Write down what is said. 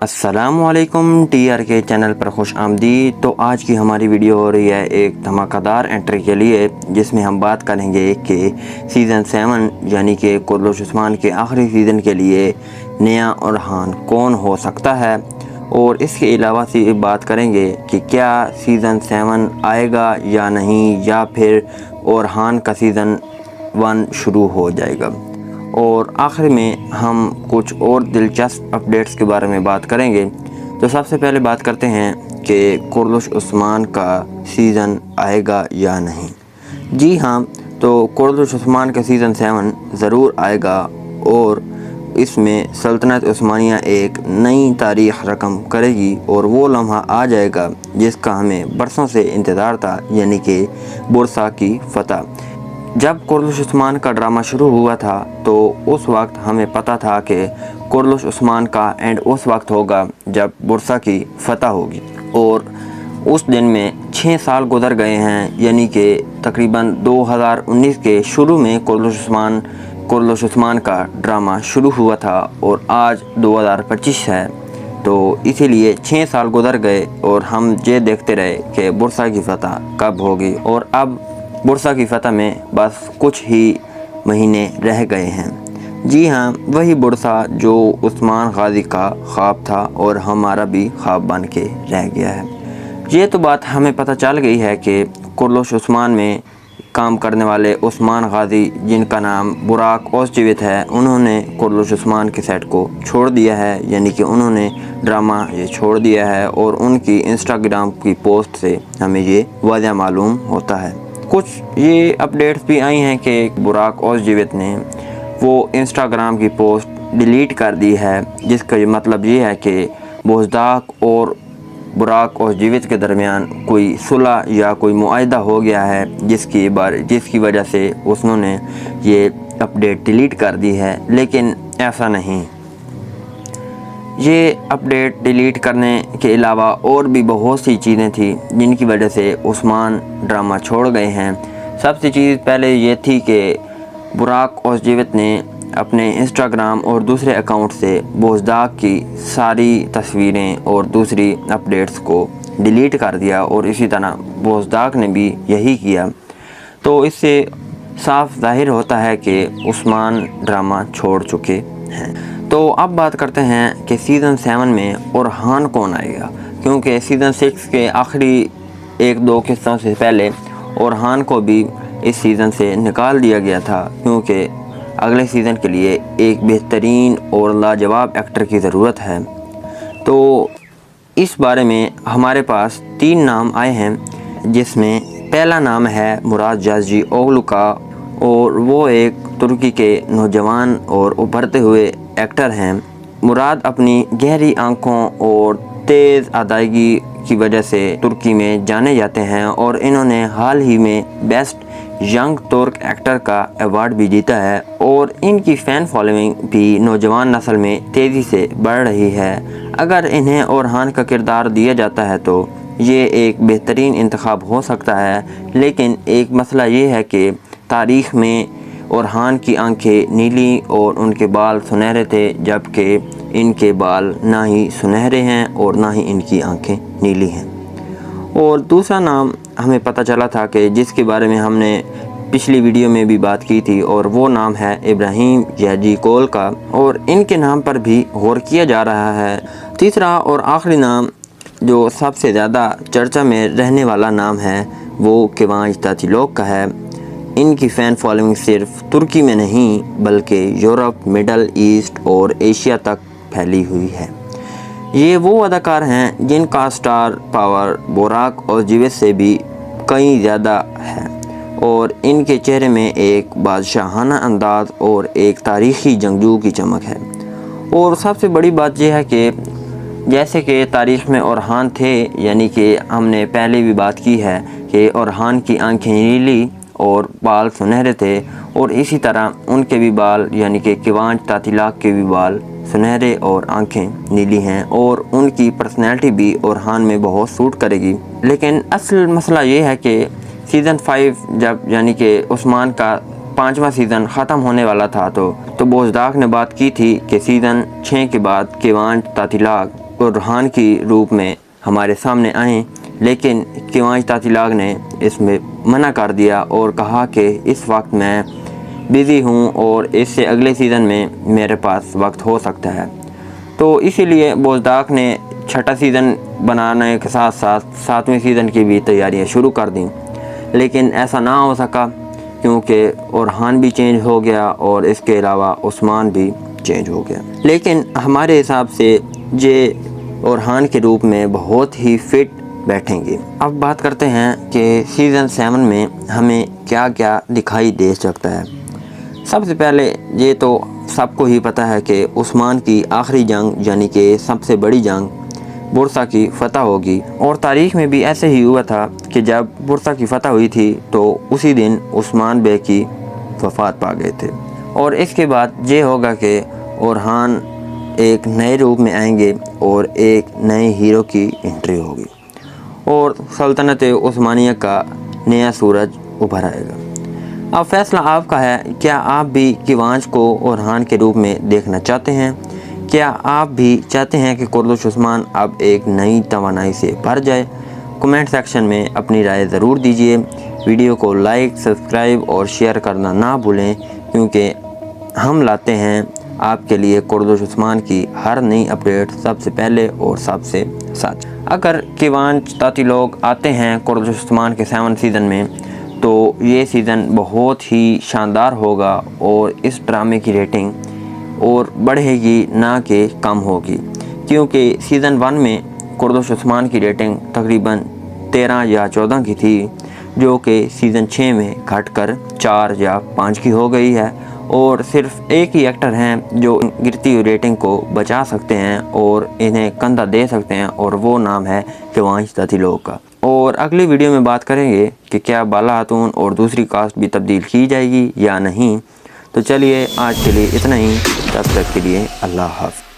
السلام علیکم T R کے چینل پر خوش آمدید۔ تو آج کی ہماری ویڈیو ہو رہی ہے ایک دھماکہ دار انٹری کے لیے، جس میں ہم بات کریں گے کہ سیزن 7 یعنی کہ کرلوش عثمان کے آخری سیزن کے لیے نیا اورحان کون ہو سکتا ہے، اور اس کے علاوہ سے بات کریں گے کہ کیا سیزن 7 آئے گا یا نہیں، یا پھر اورحان کا سیزن 1 شروع ہو جائے گا، اور آخر میں ہم کچھ اور دلچسپ اپڈیٹس کے بارے میں بات کریں گے۔ تو سب سے پہلے بات کرتے ہیں کہ کرلوش عثمان کا سیزن آئے گا یا نہیں۔ جی ہاں، تو کرلوش عثمان کا سیزن 7 ضرور آئے گا، اور اس میں سلطنت عثمانیہ ایک نئی تاریخ رقم کرے گی، اور وہ لمحہ آ جائے گا جس کا ہمیں برسوں سے انتظار تھا، یعنی کہ بورصہ کی فتح۔ جب کرلوش عثمان کا ڈرامہ شروع ہوا تھا تو اس وقت ہمیں پتہ تھا کہ کرلوش عثمان کا اینڈ اس وقت ہوگا جب بورصہ کی فتح ہوگی، اور اس دن میں 6 سال گزر گئے ہیں، یعنی کہ تقریباً 2019 کے شروع میں کرلوش عثمان کا ڈرامہ شروع ہوا تھا، اور آج 2025 ہے، تو اسی لیے 6 سال گزر گئے اور ہم یہ دیکھتے رہے کہ بورصہ کی فتح کب ہوگی، اور اب بورصہ کی فتح میں بس کچھ ہی مہینے رہ گئے ہیں۔ جی ہاں، وہی بورصہ جو عثمان غازی کا خواب تھا اور ہمارا بھی خواب بن کے رہ گیا ہے۔ یہ تو بات ہمیں پتہ چل گئی ہے کہ کرلوش عثمان میں کام کرنے والے عثمان غازی، جن کا نام براک اوزچیویتھ ہے، انہوں نے کرلوش عثمان کے سیٹ کو چھوڑ دیا ہے، یعنی کہ انہوں نے ڈرامہ یہ چھوڑ دیا ہے، اور ان کی انسٹاگرام کی پوسٹ سے ہمیں یہ واضح معلوم ہوتا ہے۔ کچھ یہ اپڈیٹس بھی آئی ہیں کہ براک اوزچیویتھ نے وہ انسٹاگرام کی پوسٹ ڈیلیٹ کر دی ہے، جس کا مطلب یہ ہے کہ بوزداق اور براک اوزچیویتھ کے درمیان کوئی صلح یا کوئی معاہدہ ہو گیا ہے، جس کی وجہ سے انہوں نے یہ اپڈیٹ ڈیلیٹ کر دی ہے، لیکن ایسا نہیں۔ یہ اپڈیٹ ڈیلیٹ کرنے کے علاوہ اور بھی بہت سی چیزیں تھیں جن کی وجہ سے عثمان ڈرامہ چھوڑ گئے ہیں۔ سب سے چیز پہلے یہ تھی کہ براک اوزچیویتھ نے اپنے انسٹاگرام اور دوسرے اکاؤنٹ سے بوزداق کی ساری تصویریں اور دوسری اپڈیٹس کو ڈیلیٹ کر دیا، اور اسی طرح بوزداق نے بھی یہی کیا۔ تو اس سے صاف ظاہر ہوتا ہے کہ عثمان ڈرامہ چھوڑ چکے ہیں۔ تو اب بات کرتے ہیں کہ سیزن 7 میں اورحان کون آئے گا، کیونکہ سیزن 6 کے آخری 1-2 قسطوں سے پہلے اورحان کو بھی اس سیزن سے نکال دیا گیا تھا، کیونکہ اگلے سیزن کے لیے ایک بہترین اور لاجواب ایکٹر کی ضرورت ہے۔ تو اس بارے میں ہمارے پاس 3 نام آئے ہیں، جس میں پہلا نام ہے مراد جازجی اوغلو کا، اور وہ ایک ترکی کے نوجوان اور ابھرتے ہوئے ایکٹر ہیں۔ مراد اپنی گہری آنکھوں اور تیز ادائیگی کی وجہ سے ترکی میں جانے جاتے ہیں، اور انہوں نے حال ہی میں بیسٹ ینگ ترک ایکٹر کا ایوارڈ بھی جیتا ہے، اور ان کی فین فالوئنگ بھی نوجوان نسل میں تیزی سے بڑھ رہی ہے۔ اگر انہیں اورحان کا کردار دیا جاتا ہے تو یہ ایک بہترین انتخاب ہو سکتا ہے، لیکن ایک مسئلہ یہ ہے کہ تاریخ میں اورحان کی آنکھیں نیلی اور ان کے بال سنہرے تھے، جبکہ ان کے بال نہ ہی سنہرے ہیں اور نہ ہی ان کی آنکھیں نیلی ہیں۔ اور دوسرا نام ہمیں پتہ چلا تھا کہ جس کے بارے میں ہم نے پچھلی ویڈیو میں بھی بات کی تھی، اور وہ نام ہے ابراہیم یاجی کول کا، اور ان کے نام پر بھی غور کیا جا رہا ہے۔ تیسرا اور آخری نام جو سب سے زیادہ چرچا میں رہنے والا نام ہے وہ کیوانچ تاتیلوک کا ہے۔ ان کی فین فالوئنگ صرف ترکی میں نہیں بلکہ یورپ، مڈل ایسٹ اور ایشیا تک پھیلی ہوئی ہے۔ یہ وہ اداکار ہیں جن کا سٹار پاور براک اوزچیویتھ سے بھی کہیں زیادہ ہے، اور ان کے چہرے میں ایک بادشاہانہ انداز اور ایک تاریخی جنگجو کی چمک ہے۔ اور سب سے بڑی بات یہ ہے کہ جیسے کہ تاریخ میں اورحان تھے، یعنی کہ ہم نے پہلے بھی بات کی ہے کہ اورحان کی آنکھیں نیلی اور بال سنہرے تھے، اور اسی طرح ان کے بھی بال یعنی کہ کیوانچ تاتیلاک کے بھی بال سنہرے اور آنکھیں نیلی ہیں، اور ان کی پرسنالٹی بھی اورحان میں بہت سوٹ کرے گی۔ لیکن اصل مسئلہ یہ ہے کہ سیزن 5 جب یعنی کہ عثمان کا 5واں سیزن ختم ہونے والا تھا تو بوزداق نے بات کی تھی کہ سیزن 6 کے بعد کیوانچ تاتیلاک روحان کی روپ میں ہمارے سامنے آئیں، لیکن کیوانچ تاتیلاگ نے اس میں منع کر دیا اور کہا کہ اس وقت میں بزی ہوں اور اس سے اگلے سیزن میں میرے پاس وقت ہو سکتا ہے۔ تو اسی لیے بوزداق نے چھٹا سیزن بنانے کے ساتھ ساتھ 7ویں سیزن کی بھی تیاریاں شروع کر دیں، لیکن ایسا نہ ہو سکا کیونکہ اورحان بھی چینج ہو گیا اور اس کے علاوہ عثمان بھی چینج ہو گیا۔ لیکن ہمارے حساب سے یہ اورحان کے روپ میں بہت ہی فٹ بیٹھیں گے۔ اب بات کرتے ہیں کہ سیزن 7 میں ہمیں کیا کیا دکھائی دے سکتا ہے۔ سب سے پہلے یہ تو سب کو ہی پتہ ہے کہ عثمان کی آخری جنگ یعنی کہ سب سے بڑی جنگ برسا کی فتح ہوگی، اور تاریخ میں بھی ایسے ہی ہوا تھا کہ جب برسا کی فتح ہوئی تھی تو اسی دن عثمان بے کی وفات پا گئے تھے، اور اس کے بعد یہ ہوگا کہ اورحان ایک نئے روپ میں آئیں گے اور ایک نئے ہیرو کی انٹری ہوگی اور سلطنت عثمانیہ کا نیا سورج ابھر آئے گا۔ اب فیصلہ آپ کا ہے، کیا آپ بھی کیوانچ کو اورحان کے روپ میں دیکھنا چاہتے ہیں؟ کیا آپ بھی چاہتے ہیں کہ قردش عثمان اب ایک نئی توانائی سے بھر جائے؟ کمنٹ سیکشن میں اپنی رائے ضرور دیجیے۔ ویڈیو کو لائک، سبسکرائب اور شیئر کرنا نہ بھولیں، کیونکہ ہم لاتے ہیں آپ کے لیے قردش عثمان کی ہر نئی اپڈیٹ سب سے پہلے اور سب سے سچ۔ اگر کیوانچ تاتیلاگ آتے ہیں قردش عثمان کے 7 سیزن میں تو یہ سیزن بہت ہی شاندار ہوگا اور اس ڈرامے کی ریٹنگ اور بڑھے گی نہ کہ کم ہوگی، کیونکہ سیزن 1 میں قردش عثمان کی ریٹنگ تقریباً 13 یا 14 کی تھی، جو کہ سیزن 6 میں گھٹ کر 4 یا 5 کی ہو گئی ہے، اور صرف ایک ہی ایکٹر ہیں جو گرتی ہوئی ریٹنگ کو بچا سکتے ہیں اور انہیں کندھا دے سکتے ہیں، اور وہ نام ہے کیوانچ تاتیلاگ کا۔ اور اگلی ویڈیو میں بات کریں گے کہ کیا بالا خاتون اور دوسری کاسٹ بھی تبدیل کی جائے گی یا نہیں۔ تو چلیے آج کے لیے اتنا ہی، تب تک کے لیے اللہ حافظ۔